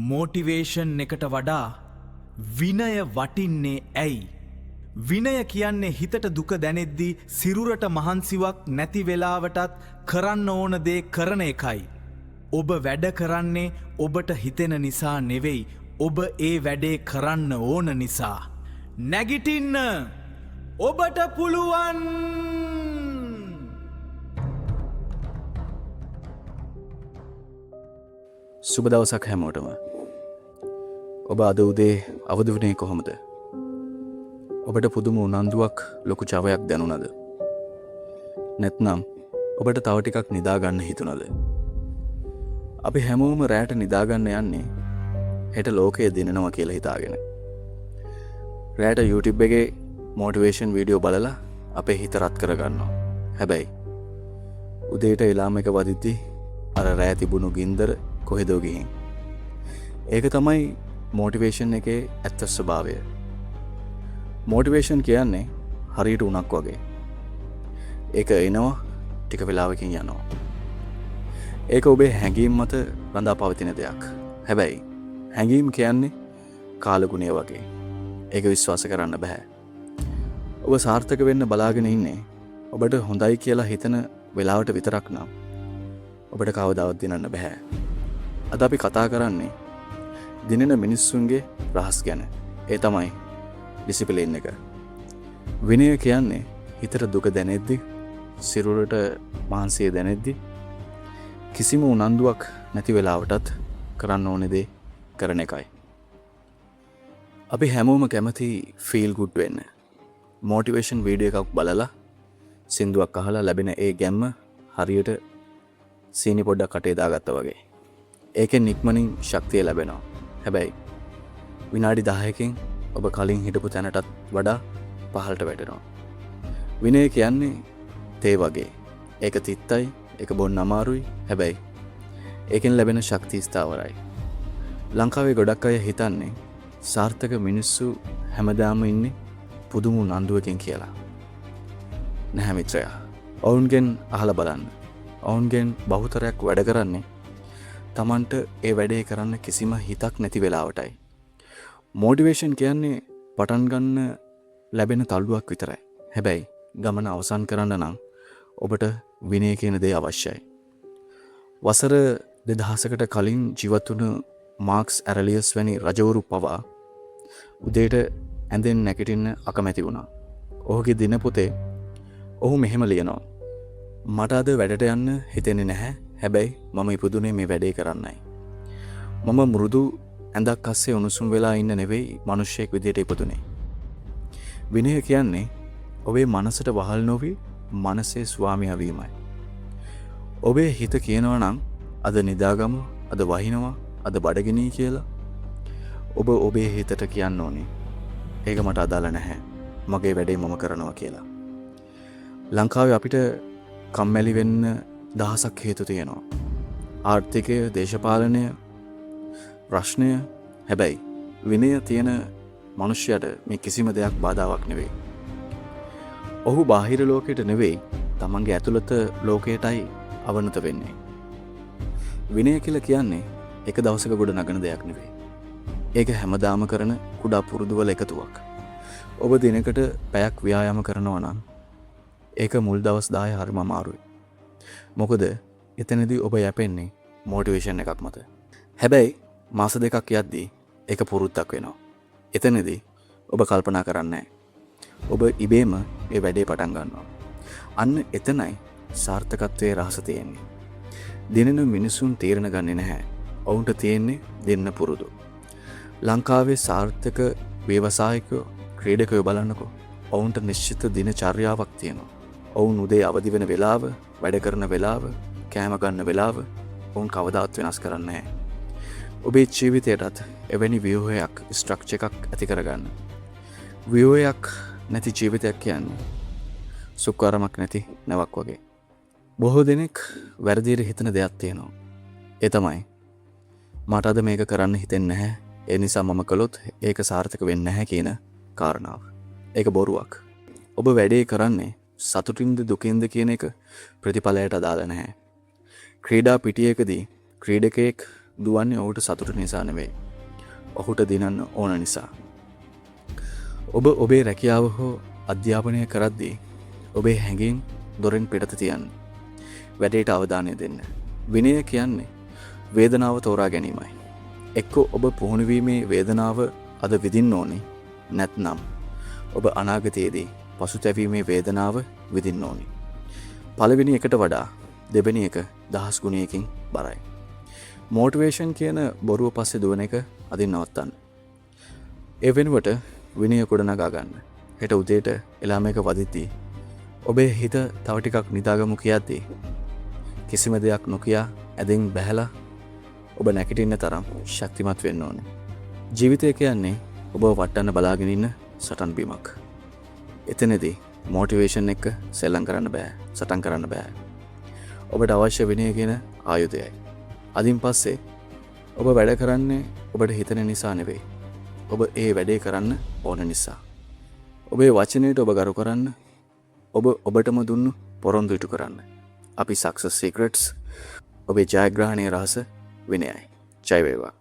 Motivation එකට වඩා විනය වටින්නේ ඇයි? විනය කියන්නේ හිතට දුක දැනෙද්දී සිරුරට මහන්සිවක් නැති වෙලාවටත් කරන්න ඕන දේ කරන එකයි. ඔබ වැඩ කරන්නේ ඔබට හිතෙන නිසා නෙවෙයි, ඔබ ඒ වැඩේ කරන්න ඕන නිසා. නැගිටින්න! ඔබට පුළුවන්! සුබ දවසක් හැමෝටම. ඔබ අද උදේ අවදි වුණේ කොහොමද? ඔබට පුදුම උනන්දුවක් ලොකු චවයක් දැනුණද? නැත්නම් ඔබට තව ටිකක් නිදාගන්න හිතුණද? අපි හැමෝම රැට නිදාගන්න යන්නේ හෙට ලෝකය දිනනවා කියලා හිතාගෙන. රැට YouTube එකේ මොටිවේෂන් වීඩියෝ බලලා අපේ හිත රත් කරගන්නවා. හැබැයි උදේට එලාම් එක වදිද්දි අර රෑ තිබුණු ගින්දර කොහෙදෝ ගිහින්. ඒක තමයි මොටිවේෂන් එකේ ඇත්ත ස්වභාවය. මොටිවේෂන් කියන්නේ හරියට උණක් වගේ. ඒක එනවා ටික වෙලාවකින් යනවා. ඒක ඔබේ හැඟීම් මත රඳා පවතින දෙයක්. හැබැයි හැඟීම් කියන්නේ කාලගුණය වගේ. ඒක විශ්වාස කරන්න බෑ. ඔබ සාර්ථක වෙන්න බලාගෙන ඉන්නේ ඔබට හොඳයි කියලා හිතන වෙලාවට විතරක් නම් ඔබට කවදාවත් දිනන්න බෑ. අද අපි කතා කරන්නේ දිනෙන මිනිස්සුන්ගේ රහස් ගැන. ඒ තමයි ඩිසිප්ලින් එක. විනය කියන්නේ හිතට දුක දැනෙද්දි, සිරුරට මහන්සිය දැනෙද්දි, කිසිම උනන්දුවක් නැති වෙලාවටත් කරන්න ඕනේ දේ කරන එකයි. අපි හැමෝම කැමති ෆීල් ගුඩ් වෙන්න. මොටිවේෂන් වීඩියෝ එකක් බලලා සින්දුවක් අහලා ලැබෙන ඒ ගැම්ම හරියට සීනි පොඩ්ඩක් කටේ දාගත්තා වගේ. ඒකෙන් ඉක්මනින් ශක්තිය ලැබෙනවා. හැබැයි විනාඩි 10කින් ඔබ කලින් හිටපු තැනටත් වඩා පහළට වැටෙනවා. විනය කියන්නේ තේ වගේ. ඒක තිත්තයි, ඒක බොන්න අමාරුයි. හැබැයි ඒකෙන් ලැබෙන ශක්තිය ස්ථාවරයි. ලංකාවේ ගොඩක් අය හිතන්නේ සාර්ථක මිනිස්සු හැමදාම ඉන්නේ පුදුම උනන්දුවකින් කියලා. නැහැ මිත්‍රයා. ඔවුන්ගෙන් අහලා බලන්න. ඔවුන්ගෙන් බහුතරයක් වැඩ කරන්නේ තමන්ට ඒ වැඩේ කරන්න කිසිම හිතක් නැති වෙලාවටයි. මොටිවේෂන් කියන්නේ පටන් ගන්න ලැබෙන තල්ලුවක් විතරයි. හැබැයි ගමන අවසන් කරන්න නම් ඔබට විනය කියන දේ අවශ්‍යයි. වසර 2000කට කලින් ජීවත් වුණු මාක්ස් ඇරලියස් වැනි රජවරු පවා උදේට ඇඳෙන් නැගිටින්න අකමැති වුණා. ඔහුගේ දිනපොතේ ඔහු මෙහෙම ලියනවා: මට අද වැඩට යන්න හිතෙන්නේ නැහැ. හැබැයි මම ඉපදුනේ මේ වැඩේ කරන්නයි. මම මෘදු ඇඳක් අස්සේ උණුසුම් වෙලා ඉන්න නෙවෙයි මිනිහෙක් විදියට ඉපදුනේ. විනය කියන්නේ ඔබේ මනසට වහල් නොවි මනසේ ස්වාමියා වීමයි. ඔබේ හිත කියනවා නම් අද නිදාගමු, අද වහිනවා, අද බඩගිනි කියලා. ඔබ ඔබේ හිතට කියන්න ඕනේ ඒක මට අදාළ නැහැ, මගේ වැඩේ මම කරනවා කියලා. ලංකාවේ අපිට කම්මැලි වෙන්න දහසක් හේතු තියෙනවා. ආර්ථිකය, දේශපාලනය, ප්‍රශ්නය. හැබැයි විනය තියෙන මනුෂ්‍යයට මේ කිසිම දෙයක් බාධාවක් නෙවෙයි. ඔහු බාහිර ලෝකයට නෙවෙයි තමන්ගේ ඇතුළත ලෝකයටයි අවනත වෙන්නේ. විනය කියලා කියන්නේ එක දවසක ගොඩ නගන දෙයක් නෙවෙයි. ඒක හැමදාම කරන කුඩා පුරුදුවල එකතුවක්. ඔබ දිනකට පැයක් ව්‍යායාම කරනවා නම් ඒක මුල් දවස් 10 හරිම අමාරුයි. මොකද එතනදී ඔබ යැපෙන්නේ මොටිවේෂන් එකක් මත. හැබැයි මාස දෙකක් යද්දී ඒක පුරුද්දක් වෙනවා. එතනදී ඔබ කල්පනා කරන්නේ ඔබ ඉබේම ඒ වැඩේ පටන් ගන්නවා. අන්න එතනයි සාර්ථකත්වයේ රහස තියෙන්නේ. දිනෙන මිනිසුන් තීරණ ගන්නේ නැහැ. ඔවුන්ට තියෙන්නේ දෙන්න පුරුදු. ලංකාවේ සාර්ථක ව්‍යවසායිකයෝ, ක්‍රීඩකයෝ බලන්නකෝ. ඔවුන්ට නිශ්චිත දිනචර්යාවක් තියෙනවා. ඔවුන් උදේ අවදි වෙන වෙලාව, වැඩ කරන වෙලාව, කෑම ගන්න වෙලාව ඔවුන් කවදාත් වෙනස් කරන්නේ නැහැ. ඔබේ ජීවිතයටත් එවැනි ව්‍යුහයක්, ස්ට්‍රක්චර් එකක් ඇති කරගන්න. ව්‍යුහයක් නැති ජීවිතයක් කියන්නේ සුක්කාරමක් නැති නැවක් වගේ. බොහෝ දෙනෙක් වැරදියට හිතන දෙයක් තියෙනවා. ඒ තමයි මට අද මේක කරන්න හිතෙන්නේ නැහැ, ඒ නිසා මම කළොත් ඒක සාර්ථක වෙන්නේ නැහැ කියන කාරණාව. ඒක බොරුවක්. ඔබ වැඩේ කරන්නේ සතුටින්ද දුකින්ද කියන එක ප්‍රතිඵලයට අදාළ නැහැ. ක්‍රීඩා පිටියකදී ක්‍රීඩකයෙක් දුවන්නේ ඔහුට සතුට නිසා නෙවෙයි. ඔහුට දිනන්න ඕන නිසා. ඔබ ඔබේ රැකියාව හෝ අධ්‍යාපනය කරද්දී ඔබේ හැඟීම් දොරෙන් පිටත තියන්න. වැඩේට අවධානය දෙන්න. විනය කියන්නේ වේදනාව තෝරා ගැනීමයි. එක්කෝ ඔබ පුහුණුවීමේ වේදනාව අද විඳින්න ඕනේ. නැත්නම් ඔබ අනාගතයේදී පසුතැවීමේ වේදනාව විඳින්න ඕනේ. පළවෙනි එකට වඩා දෙවෙනි එක 10 ගුණයකින් බරයි. මොටිවේෂන් කියන බොරුව පස්සේ දුවන එක අදින් නවත්තන්න. ඒ වෙනුවට විනය ගොඩනගා ගන්න. හෙට උදේට එලාම එක වදිද්දී ඔබේ හිත තව ටිකක් නිදාගමු කියද්දී කිසිම දෙයක් නොකියා ඇදින් බැහැලා ඔබ නැගිටින්න තරම් ශක්තිමත් වෙන්න ඕනේ. ජීවිතය කියන්නේ ඔබ වටන්න බලාගෙන ඉන්න සටන් බිමක්. එතනදී මොටිවේෂන් එක සෙල්ලම් කරන්න බෑ, සටන් කරන්න බෑ. ඔබට අවශ්‍ය විනය කියන ආයුධයයි. අදින් පස්සේ ඔබ වැඩ කරන්නේ ඔබට හිතන නිසා නෙවෙයි. ඔබ ඒ වැඩේ කරන්න ඕන නිසා. ඔබේ වචනයට ඔබ ගරු කරන්න, ඔබ ඔබටම දුන්නු පොරොන්දු ඉටු කරන්න. අපි සක්සස් සීක්‍රට්ස් ඔබේ ජයග්‍රහණයේ රහස විනයයි. ජය වේවා.